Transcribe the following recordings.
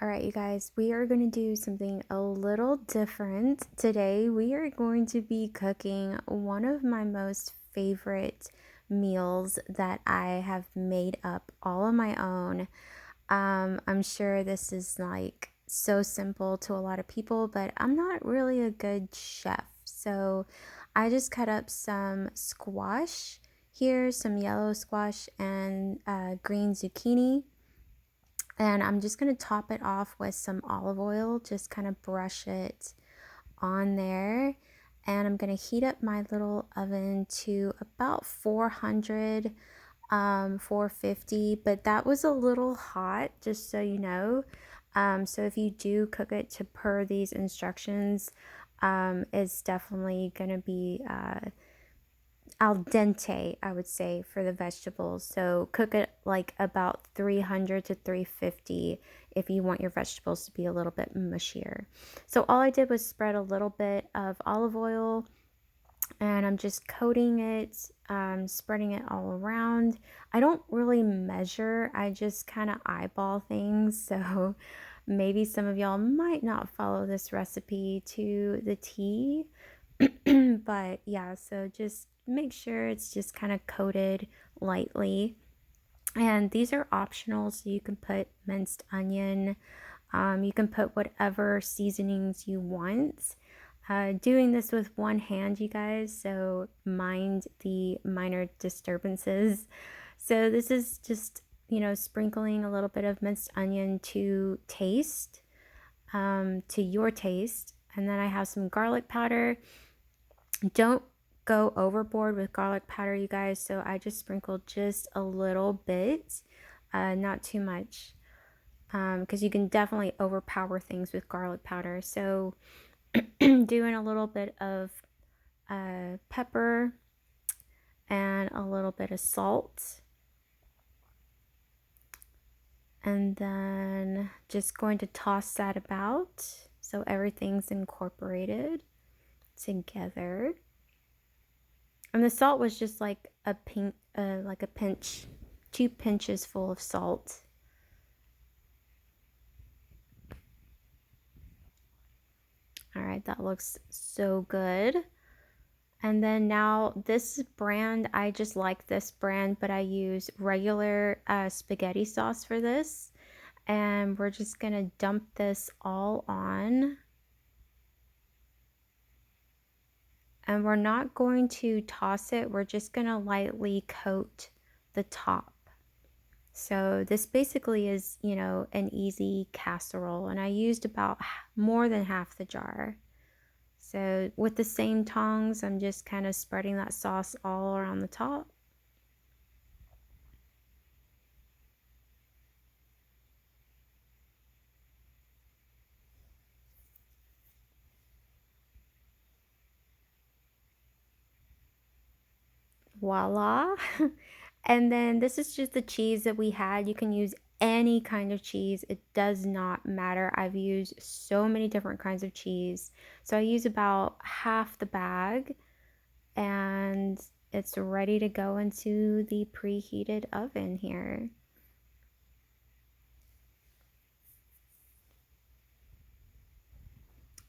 All right, you guys, we are going to do something a little different. Today, we are going to be cooking one of my most favorite meals that I have made up all on my own. I'm sure this is like so simple to a lot of people, but I'm not really a good chef. So I just cut up some squash here, some yellow squash and green zucchini. And I'm just going to top it off with some olive oil, just kind of brush it on there. And I'm going to heat up my little oven to about 400, 450, but that was a little hot, just so you know. So if you do cook it to per these instructions, it's definitely going to be al dente, I would say, for the vegetables. So cook it like about 300 to 350 if you want your vegetables to be a little bit mushier. So all I did was spread a little bit of olive oil and I'm just coating it, spreading it all around. I don't really measure, I just kind of eyeball things. So maybe some of y'all might not follow this recipe to the T. But yeah, so just make sure it's just kind of coated lightly. And these are optional, so you can put minced onion, you can put whatever seasonings you want. Doing this with one hand, you guys, so mind the minor disturbances. So this is just, sprinkling a little bit of minced onion to taste, to your taste. And then I have some garlic powder. Don't go overboard with garlic powder, you guys, so I just sprinkled just a little bit, not too much, because you can definitely overpower things with garlic powder. So doing a little bit of pepper and a little bit of salt, and then just going to toss that about so everything's incorporated together. And the salt was just like a pinch, 2 pinches full of salt. All right, that looks so good. And then now this brand, I just like this brand, but I use regular spaghetti sauce for this. And we're just gonna dump this all on. And we're not going to toss it, we're just gonna lightly coat the top. So this basically is, an easy casserole, and I used about more than half the jar. So with the same tongs, I'm just kind of spreading that sauce all around the top. Voila. And then this is just the cheese that we had. You can use any kind of cheese. It does not matter. I've used so many different kinds of cheese. So I use about half the bag, and it's ready to go into the preheated oven here.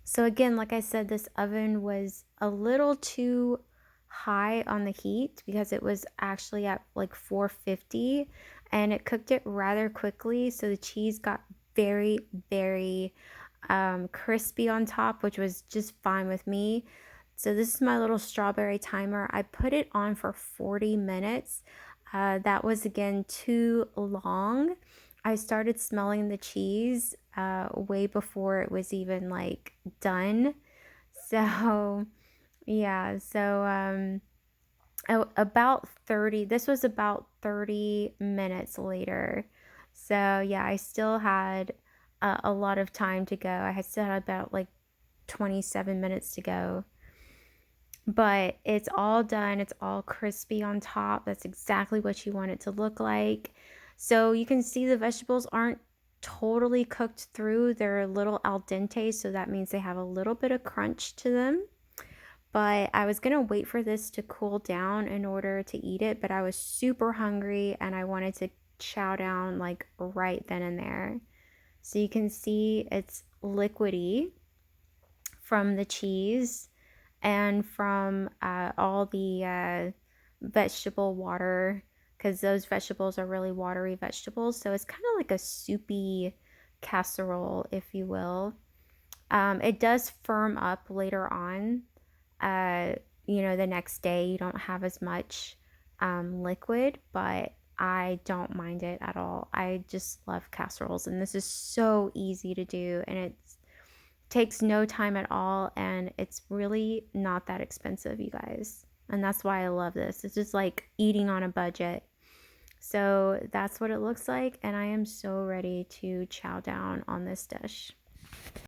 So again, like I said, this oven was a little too high on the heat because it was actually at like 450, and it cooked it rather quickly. So the cheese got very, very crispy on top, which was just fine with me. So this is my little strawberry timer. I put it on for 40 minutes. That was again too long. I started smelling the cheese way before it was even like done. So yeah, so about 30, this was about 30 minutes later. So yeah, I still had a lot of time to go. I had still had about like 27 minutes to go. But it's all done. It's all crispy on top. That's exactly what you want it to look like. So you can see the vegetables aren't totally cooked through. They're a little al dente, so that means they have a little bit of crunch to them. But I was gonna wait for this to cool down in order to eat it, but I was super hungry and I wanted to chow down like right then and there. So you can see it's liquidy from the cheese and from all the vegetable water, because those vegetables are really watery vegetables. So it's kind of like a soupy casserole, if you will. It does firm up later on. Uh, the next day you don't have as much liquid, but I don't mind it at all. I just love casseroles, and this is so easy to do, and it takes no time at all, and it's really not that expensive, you guys. And that's why I love this. It's just like eating on a budget. So that's what it looks like, and I am so ready to chow down on this dish.